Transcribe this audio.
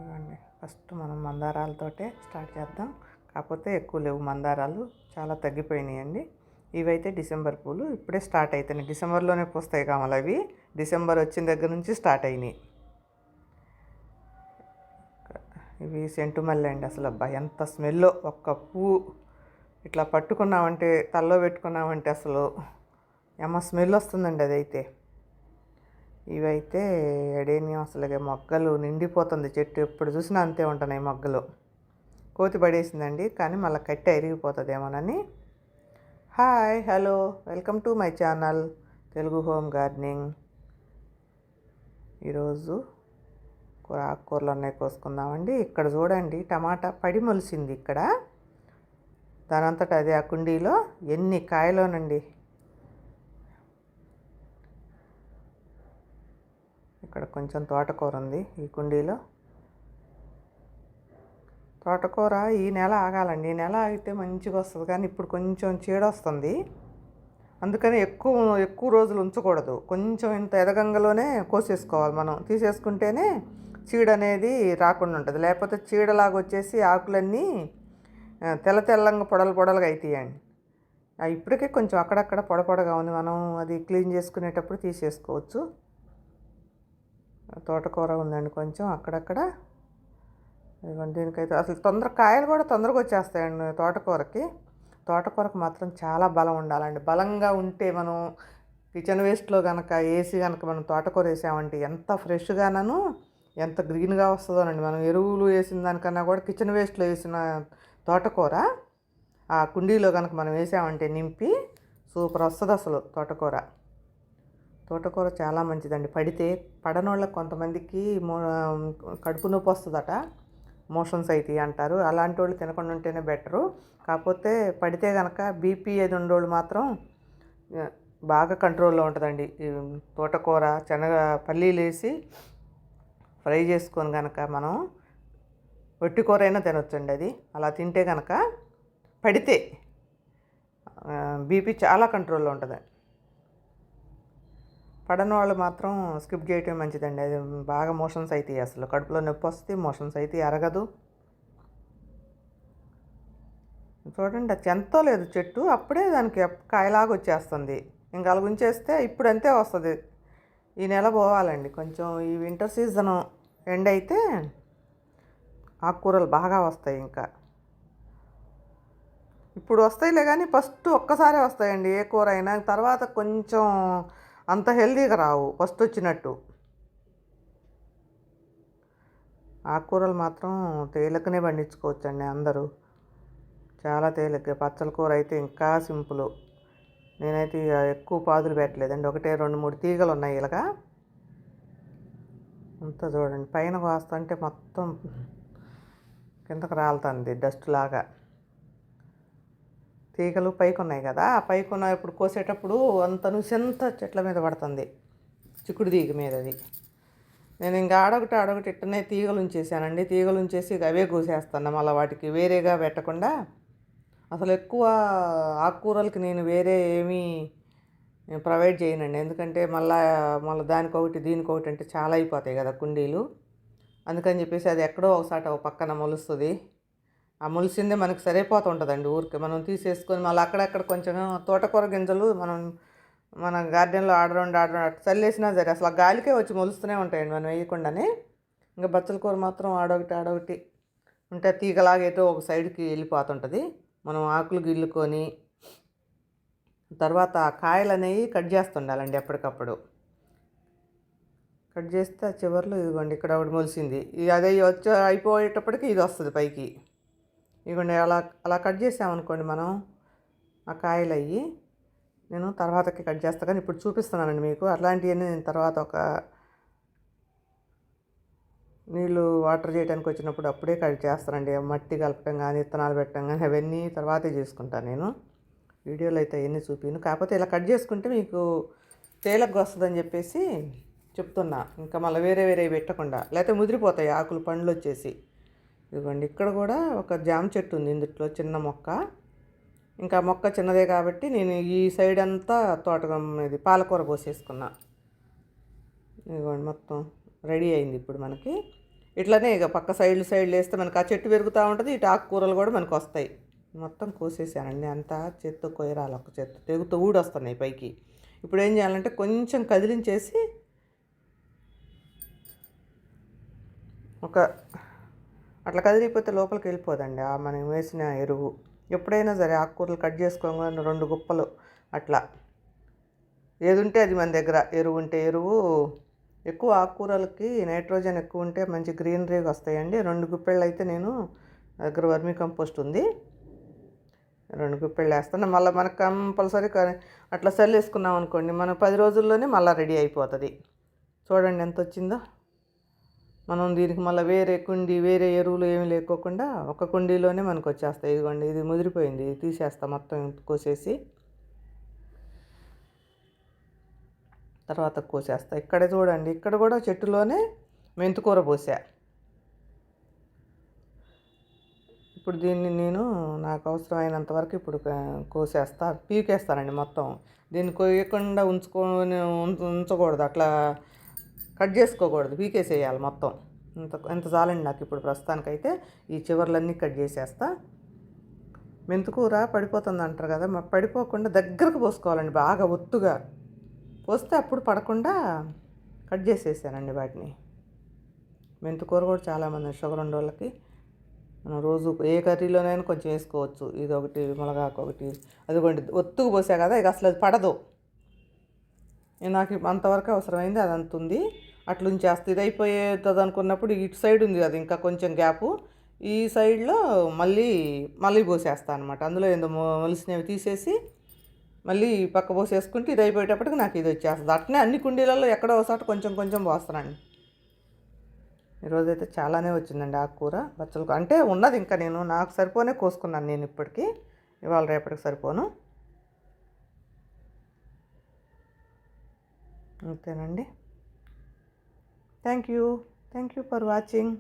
ఇవ్వండి. ఫస్ట్ మనం మందారాలతోటే స్టార్ట్ చేద్దాం. కాకపోతే ఎక్కువ లేవు మందారాలు, చాలా తగ్గిపోయినాయండి. ఇవైతే డిసెంబర్ పూలు ఇప్పుడే స్టార్ట్ అవుతున్నాయి. డిసెంబర్లోనే పూస్తాయి కమలు అవి. డిసెంబర్ వచ్చిన దగ్గర నుంచి స్టార్ట్ అయినాయి. ఇవి సెంటు మల్లె అండి. అసలు అబ్బా ఎంత స్మెల్లో! ఒక్క పువ్వు ఇట్లా పట్టుకున్నామంటే, తల్లో పెట్టుకున్నామంటే అసలు ఏమో స్మెల్ వస్తుందండి అదైతే. ఇవైతే ఎడేనియం. అసలు మొగ్గలు నిండిపోతుంది చెట్టు, ఎప్పుడు చూసినా అంతే ఉంటున్నాయి మొగ్గలు. కోతి పడేసిందండి, కానీ మళ్ళీ కట్టె ఇరిగిపోతుందేమోనని. Hi, hello, welcome to my channel Telugu home gardening. ఈరోజు ఆకుకూరలు ఉన్నాయి, కోసుకుందామండి. ఇక్కడ చూడండి, టమాటా పడి మొలిసింది ఇక్కడ. దానంతటా అదే ఆ కుండీలో ఎన్ని కాయలోనండి. ఇక్కడ కొంచెం తోటకూర ఉంది ఈ కుండీలో. తోటకూర ఈ నెల ఆగాలండి. ఈ నెల ఆగితే మంచిగా వస్తుంది, కానీ ఇప్పుడు కొంచెం చీడ వస్తుంది. అందుకని ఎక్కువ రోజులు ఉంచకూడదు. కొంచెం ఇంత ఎదగంగలోనే కోసేసుకోవాలి మనం. తీసేసుకుంటేనే చీడ అనేది రాకుండా ఉంటుంది. లేకపోతే చీడలాగా వచ్చేసి ఆకులన్నీ తెల్లంగా పొడలుగా అవుతాయండి. ఇప్పటికే కొంచెం అక్కడక్కడ పొడగా ఉంది. మనం అది క్లీన్ చేసుకునేటప్పుడు తీసేసుకోవచ్చు. తోటకూర ఉందండి కొంచెం అక్కడక్కడ. దీనికైతే అసలు కాయలు కూడా తొందరగా వచ్చేస్తాయండి తోటకూరకి. తోటకూరకు మాత్రం చాలా బలం ఉండాలండి. బలంగా ఉంటే మనం కిచెన్ వేస్ట్లో కనుక వేసి కనుక మనం తోటకూర వేసామంటే ఎంత ఫ్రెష్గానూ ఎంత గ్రీన్గా వస్తుందోనండి. మనం ఎరువులు వేసిన దానికన్నా కూడా కిచెన్ వేస్ట్లో వేసిన తోటకూర ఆ కుండీలో కనుక మనం వేసామంటే నింపి సూపర్ వస్తుంది అసలు తోటకూర. తోటకూర చాలా మంచిదండి. పడనోళ్ళకి కొంతమందికి కడుపు నొప్పి వస్తుందట, మోషన్స్ అవుతాయి అంటారు. అలాంటి వాళ్ళు తినకుండా ఉంటేనే బెటరు. కాకపోతే పడితే కనుక బీపీ అది ఉండేవాళ్ళు మాత్రం బాగా కంట్రోల్లో ఉంటుందండి. తోటకూర పల్లీలు వేసి ఫ్రై చేసుకొని కనుక మనం వట్టి కూర అయినా తినొచ్చండి. అది అలా తింటే కనుక పడితే బీపీ చాలా కంట్రోల్లో ఉంటుంది. పడని వాళ్ళు మాత్రం స్కిప్ చేయటం మంచిదండి. అది బాగా మోషన్స్ అవుతాయి. అసలు కడుపులో నొప్పి వస్తే మోషన్స్ అవుతాయి, అరగదు. చూడండి, అది ఎంతో లేదు చెట్టు, అప్పుడే దానికి కాయలాగా వచ్చేస్తుంది. ఇంకా అలా ఉంచేస్తే ఇప్పుడు అంతే వస్తుంది. ఈ నెల పోవాలండి కొంచెం. ఈ వింటర్ సీజను ఎండ్ అయితే ఆకుకూరలు బాగా వస్తాయి. ఇంకా ఇప్పుడు వస్తాయిలే, కానీ ఫస్ట్ ఒక్కసారే వస్తాయండి ఏ కూర అయినా. తర్వాత కొంచెం అంత హెల్తీగా రావు ఫస్ట్ వచ్చినట్టు. ఆకుకూరలు మాత్రం తేలికనే పండించుకోవచ్చండి అందరూ, చాలా తేలిక. పచ్చల కూర అయితే ఇంకా సింపుల్. నేనైతే ఎక్కువ పాదులు పెట్టలేదండి, 1-2-3 తీగలు ఉన్నాయి ఇలాగా. అంతా చూడండి, పైన కోస్తుంటే మొత్తం కిందకు రాలుతుంది డస్ట్ లాగా. తీగలు పైకి ఉన్నాయి కదా, ఆ పైకి ఉన్న ఇప్పుడు కోసేటప్పుడు అంత నుసెంత చెట్ల మీద పడుతుంది, చిక్కుడు తీగ మీద. అది నేను ఇంకా ఆడొకటి ఇట్టనే తీగలు ఉంచేసానండి. తీగలు ఉంచేసి అవే కోసేస్తాను. మళ్ళీ వాటికి వేరేగా పెట్టకుండా. అసలు ఎక్కువ ఆకుకూరలకి నేను వేరే ఏమీ ప్రొవైడ్ చేయనండి. ఎందుకంటే మళ్ళీ దానికొకటి దీనికొకటి అంటే చాలా అయిపోతాయి కదా కుండీలు. అందుకని చెప్పేసి అది ఎక్కడో ఒకసారి ఒక పక్కన మొలుస్తుంది. ఆ మొలిసిందే మనకు సరిపోతుంటుందండి. ఊరికి మనం తీసేసుకొని మళ్ళీ అక్కడక్కడ కొంచెం తోటకూర గింజలు మన గార్డెన్లో ఆడరండి చల్లేసినా సరే అసలు ఆ గాలికే వచ్చి మొలుస్తూనే ఉంటాయండి మనం వేయకుండానే. ఇంకా బచ్చల కూర మాత్రం ఆడొకటి ఉంటే తీగలాగా ఏటో ఒక సైడ్కి వెళ్ళిపోతుంటుంది. మనం ఆకులు గిల్లుకొని తర్వాత ఆ కాయలు అనేవి కట్ చేస్తుండాలండి ఎప్పటికప్పుడు. కట్ చేస్తే ఆ చివర్లో ఇదిగోండి ఇక్కడ ఒకటి మొలిసింది. అదే అయిపోయేటప్పటికి ఇది వస్తుంది పైకి. ఇదిగోండి అలా కట్ చేసామనుకోండి మనం, ఆ కాయలు అయ్యి నేను తర్వాతకి కట్ చేస్తాను, కానీ ఇప్పుడు చూపిస్తున్నానండి మీకు. అట్లాంటివన్నీ నేను తర్వాత ఒక నీళ్ళు వాటర్ చేయడానికి వచ్చినప్పుడు అప్పుడే కట్ చేస్తానండి. మట్టి కలపటం కానీ విత్తనాలు పెట్టడం కానీ అవన్నీ తర్వాతే చేసుకుంటాను నేను. వీడియోలో అయితే అవన్నీ చూపిను. కాకపోతే ఇలా కట్ చేసుకుంటే మీకు తేలిగ్గా వస్తుందని చెప్పేసి చెప్తున్నా. ఇంకా మళ్ళీ వేరే పెట్టకుండా, లేకపోతే ముదిరిపోతాయి ఆకులు, పండ్లు వచ్చేసి. ఇదిగోండి ఇక్కడ కూడా ఒక జామ చెట్టు ఉంది ఇందులో, చిన్న మొక్క. ఇంకా మొక్క చిన్నదే కాబట్టి నేను ఈ సైడ్ అంతా ఇది పాలకూర పోసేసుకున్నా. ఇదిగోండి మొత్తం రెడీ అయింది ఇప్పుడు మనకి. ఇట్లనే ఇక పక్క సైడ్లు వేస్తే మనకు ఆ చెట్టు పెరుగుతూ ఉంటుంది, ఇటు ఆకుకూరలు కూడా మనకు వస్తాయి. మొత్తం కోసేసానండి, అంతా చేత్తో కొయ్యరాలి, ఒక చేత్తో తెగుతూ ఊడొస్తున్నాయి పైకి. ఇప్పుడు ఏం చేయాలంటే కొంచెం కదిలించేసి ఒక అట్లా కదిలిపోతే లోపలికి వెళ్ళిపోదండి మనం వేసిన ఎరువు. ఎప్పుడైనా సరే ఆకుకూరలు కట్ చేసుకోగానే 2 గుప్పలు అట్లా ఏది ఉంటే అది మన దగ్గర, ఎరువు ఉంటే ఎరువు, ఎక్కువ ఆకుకూరలకి నైట్రోజన్ ఎక్కువ ఉంటే మంచి గ్రీనరీగా వస్తాయండి. 2 గుప్పెళ్ళు అయితే నేను దగ్గర వర్మీ కంపోస్ట్ ఉంది, 2 గుప్పెళ్ళు వేస్తాను. మళ్ళీ మనకు కంపల్సరీ అట్లా చల్లేసుకున్నాం అనుకోండి, మనం 10 రోజుల్లోనే మళ్ళీ రెడీ అయిపోతుంది. చూడండి ఎంత వచ్చిందో. మనం దీనికి మళ్ళీ వేరే కుండీ, వేరే ఎరువులు ఏమి లేకోకుండా ఒక కుండీలోనే మనకు వచ్చేస్తాయి. ఇదిగోండి, ఇది ముదిరిపోయింది, ఇది తీసేస్తా మొత్తం కోసేసి, తర్వాత కోసేస్తా. ఇక్కడ చూడండి, ఇక్కడ కూడా చెట్టులోనే మెంతికూర పోసా. ఇప్పుడు దీన్ని నేను నాకు అవసరమైనంత వరకు ఇప్పుడు కోసేస్తా, పీకేస్తానండి మొత్తం. దీన్ని కొయ్యకుండా ఉంచకూడదు, అట్లా కట్ చేసుకోకూడదు, పీకేసేయాలి మొత్తం. ఎంత చాలండి నాకు ఇప్పుడు ప్రస్తుతానికైతే. ఈ చివర్లన్నీ కట్ చేసేస్తా. మెంతికూర పడిపోతుంది అంటారు కదా, పడిపోకుండా దగ్గరకు పోసుకోవాలండి, బాగా ఒత్తుగా పోస్తే అప్పుడు పడకుండా కట్ చేసేసానండి వాటిని. మెంతికూర కూడా చాలామంది షుగర్ ఉన్న వాళ్ళకి మనం రోజు ఏ కర్రీలోనైనా కొంచెం వేసుకోవచ్చు. ఇది ఒకటి, మునగాకు ఒకటి, అదిగోండి ఒత్తుకు పోసా కదా, ఇక అసలు అది పడదు. నాకు అంతవరకు అవసరమైంది అది అంత ఉంది, అట్లుంచేస్తే ఇది అయిపోయేది అనుకున్నప్పుడు ఇటు సైడ్ ఉంది కదా ఇంకా కొంచెం గ్యాపు, ఈ సైడ్లో మళ్ళీ పోసేస్తాను అనమాట. అందులో ఏందో మొలిసినవి తీసేసి మళ్ళీ పక్క పోసేసుకుంటే ఇది అయిపోయేటప్పటికి నాకు ఇది వచ్చేస్తుంది. అట్నే అన్ని కుండీలలో ఎక్కడో ఒకసారి కొంచెం కొంచెం పోస్తానండి. ఈరోజైతే చాలానే వచ్చిందండి ఆకుకూర, బచ్చలు అంటే ఉన్నది ఇంకా, నాకు సరిపోనే కోసుకున్నాను నేను ఇప్పటికీ, ఇవాళ రేపటికి సరిపోను. అంతేనండి. Thank you for watching.